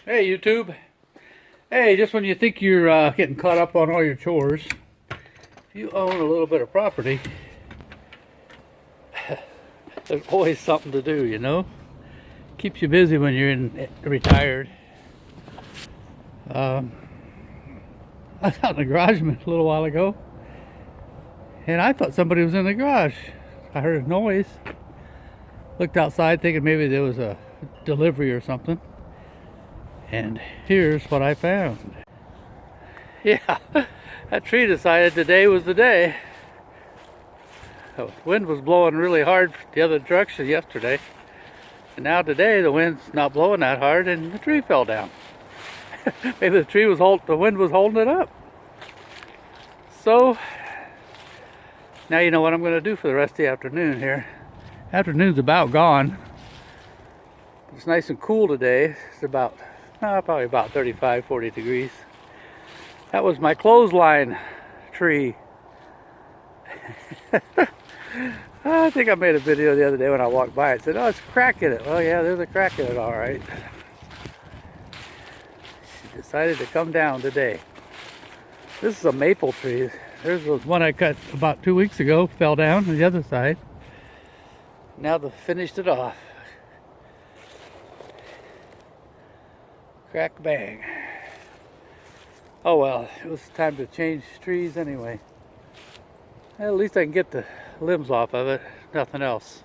Hey YouTube. Hey, just when you think you're getting caught up on all your chores, if you own a little bit of property, there's always something to do, you know? Keeps you busy when you're retired. I was out in the garage a little while ago, and I thought somebody was in the garage. I heard a noise. Looked outside thinking maybe there was a delivery or something. And here's what I found. Yeah, that tree decided today was the day. The wind was blowing really hard the other direction yesterday. And now today the wind's not blowing that hard and the tree fell down. Maybe the wind was holding it up. So, now you know what I'm going to do for the rest of the afternoon here. Afternoon's about gone. It's nice and cool today. It's about probably about 35, 40 degrees. That was my clothesline tree. I think I made a video the other day when I walked by it. Said, oh, it's a crack in it. Well, yeah, there's a crack in it, all right. She decided to come down today. This is a maple tree. There's one I cut about 2 weeks ago, fell down on the other side. Now they finished it off. Crack bang. Oh well, it was time to change trees anyway. At least I can get the limbs off of it, nothing else.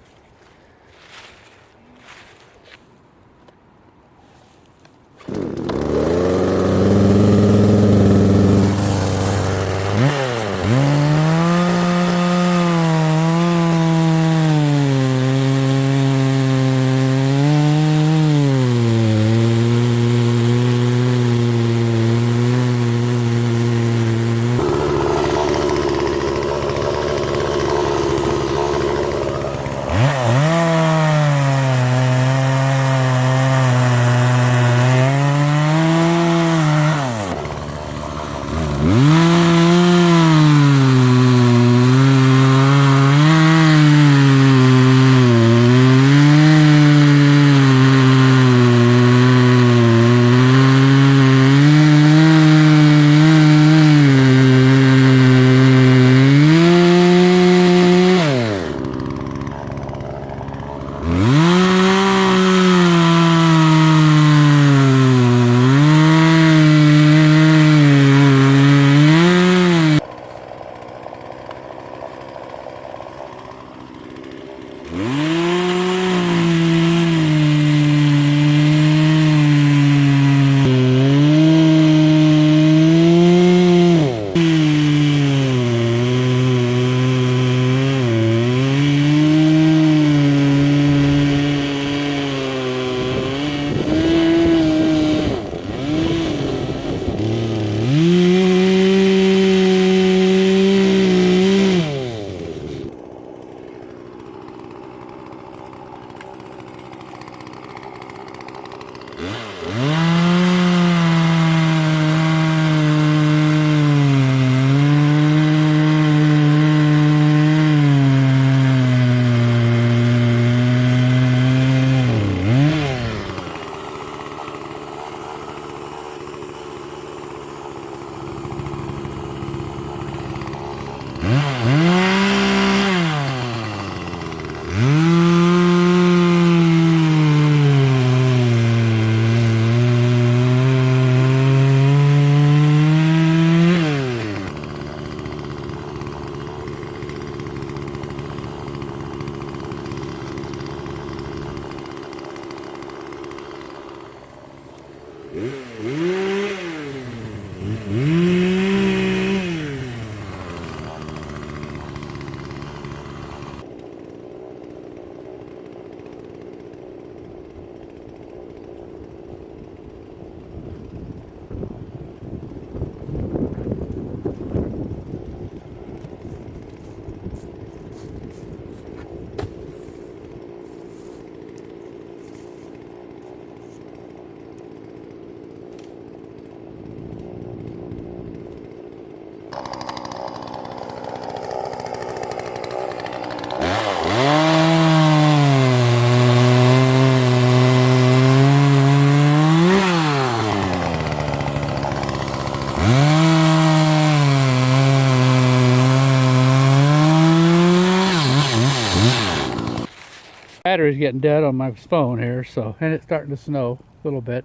battery's getting dead on my phone here, so, and it's starting to snow a little bit.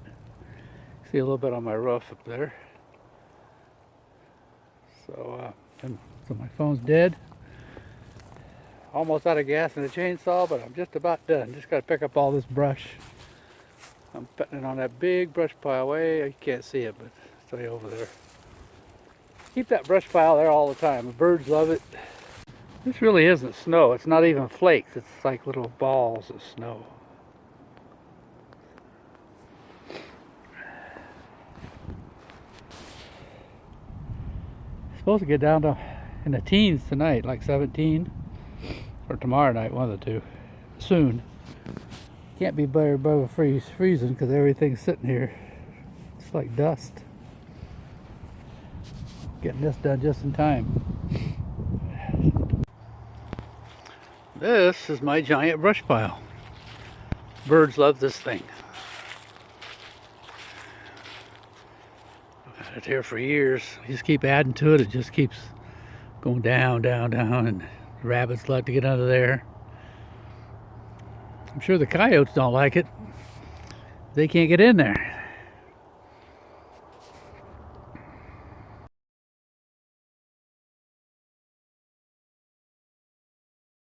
See a little bit on my roof up there. So, so my phone's dead. Almost out of gas in the chainsaw, but I'm just about done. Just got to pick up all this brush. I'm putting it on that big brush pile way. You can't see it, but it's way over there. Keep that brush pile there all the time. The birds love it. This really isn't snow. It's not even flakes. It's like little balls of snow. It's supposed to get down to in the teens tonight, like 17. Or tomorrow night, one of the two. Soon. Can't be better above freezing because everything's sitting here. It's like dust. Getting this done just in time. This is my giant brush pile. Birds love this thing. I've had it here for years. You just keep adding to it. It just keeps going down, down, down, and rabbits love to get under there. I'm sure the coyotes don't like it. They can't get in there.